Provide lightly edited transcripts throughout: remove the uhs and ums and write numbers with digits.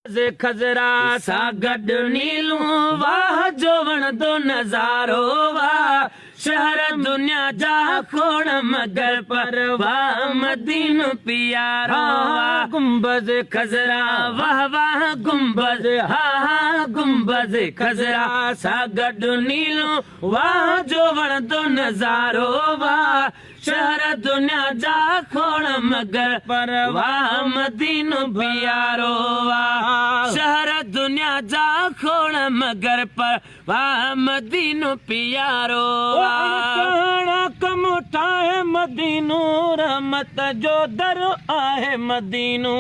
खजरा सा गॾु नीलू वाह जो वणंदो नज़ारो वाह शहर दुनिया जा खोण मगर पर वाह मदीनो प्यारो वाह गुंबद खजरा वाह वाह गुंबद हा हा गुंबद खजरा सा गॾु नीलू वाह जो वणंदो नज़ारो वाह शहर दुनिया जा खोण मगर पर वाह मदीनो प्यारो वाह शहर दुनिया जा खोण मगर पर वाह मदीनो प्यारो कम ठाहे मदीनो रहमत जो दर आहे मदीनो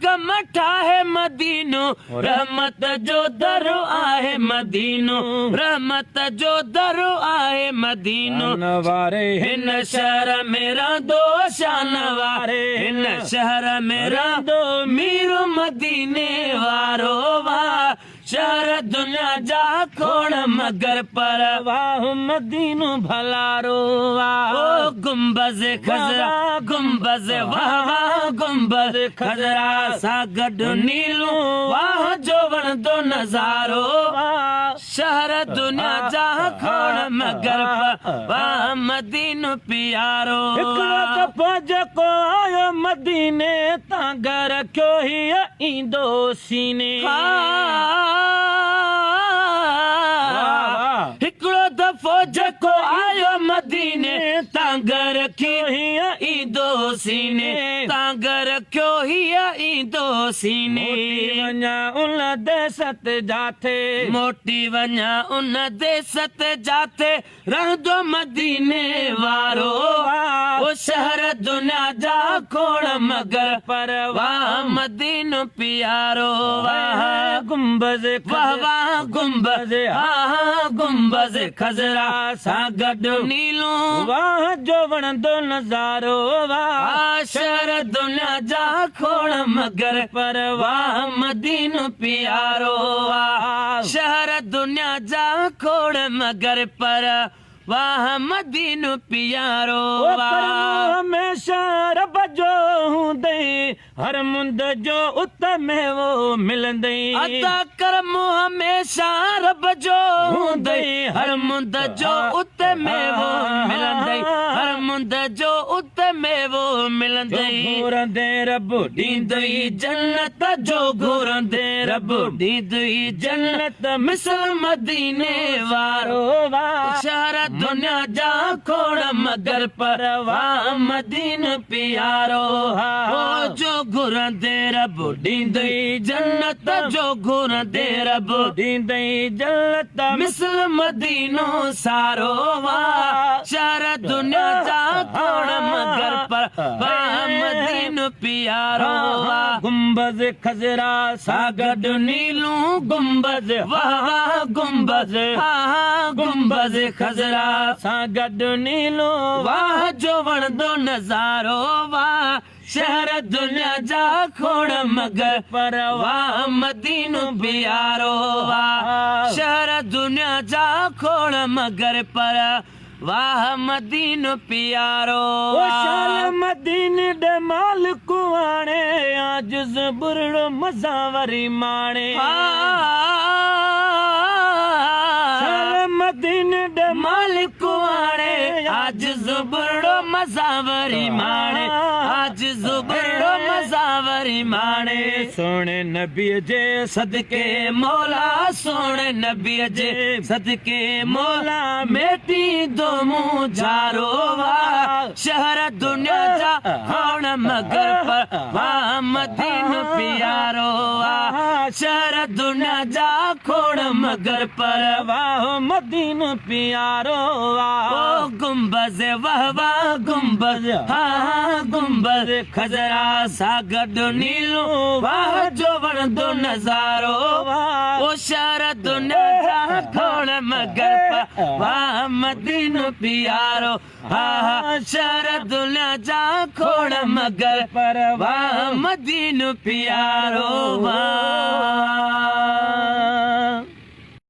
कम ठाहे मदीनो रहमत जो दर आहे मदीनो रहमत जो दर आहे मदीनो वारे हिन शहर में रहंदो शान वारे हिन शहर में रहंदो मीरो मदीने वारो वाह शहर दुनिया जा खोण मगर पर वाह मदीनो भलारो वाह ओ गुंबज खजरा गुंबज वाह वाह गुंबज खजरा सा गॾु नीलू वाह जो वणंदो नज़ारो वाह शहर दुनिया जा खोण मगर पर वाह मदीनो प्यारो हिकिड़ो दफ़ो जेको आयो मदीने तां घर रखियो हीअ ईंदो सीने हिकिड़ो दफ़ो जेको आयो मदीने तां घर रखियो हीअ ईंदो सीने तां घर रखियो हीअ ईंदो सीने वञा उन देसत जाथे मोटी वञा उन देसत जाथे रहंदो मदीने वारो ओ शहर दुनिया जा खोण मगर पर वाह मदीनो प्यारो वाह गुंबज वाह वाह गुंबज हा गुंबज खजरा सा गॾु नीलू वाह जो वणंदो नज़ारो वाह शहर दुनिया जा खोण मगर पर वाह मदीनो प्यारो वाह शहर दुनिया जा खोण मगर पर वाह मदीनो प्यारो वाह हमेशा रब जो हूंदई हर मुंद जो उत में वो मिलंदई अदा करम हमेशा रब जो हूंदई हर मुंद जो उत में वो मिलंदई हर मुंद जो उत में वो मिलंदई घुरंदे रब ॾींदई जन्नत जो घुरंदे रब ॾींदई जन्नत मिसल मदीने वारो वाह शहर दुनिया जा खोण मगर पर वाह मदीनो प्यारो हो जो घुरंदे रब ॾींदई जन्नत जो घुरंदे रब ॾींदई जन्नत मिसल मदीनो सारो वाह शहर दुनिया जा खोण मगर पर वाह मदीनो प्यारो वाह गुंबज खजरा सा गॾु नीलू गुंबज वाह वाह गुंबज हा हा गुंबज खजरा सा गॾु नीलू वाह जो वणंदो नज़ारो वाह शहर दुनिया जा खोण मगर पर वाह मदीनो प्यारो वाह शहर दुनिया जा खोण मगर पर वाह मदीनो प्यारो शाल मदीने दे मालिक आणे आजिज़ बुरड़ो मज़ावरी माणे मदीने दे मालिक आणे आजिज़ बुरड़ो मज़ावरी माणे आजिज़ बुरड़ो मज़ावरी माणे सोने नबी जे सदके मौला सोने नबी जे सदके मौला मेटी दो मुँह जारो वाह शहर दुनिया जा खोण मगर पर वाह मदीनो प्यारो वाह शहर दुनिया जा खोण मगर पर वाह मदीनो प्यारो वाह ओ गुंबज वाह वाह गुंबज हा हा गुंबज खजरा सा गॾु नीलू वाह जो वणंदो नज़ारो वाह ओ शहर दुनिया जा खोण मगर पर वाह मदीनो प्यारो हा हा शहर दुनिया जा खोण मगर पर वाह मदीनो प्यारो वाह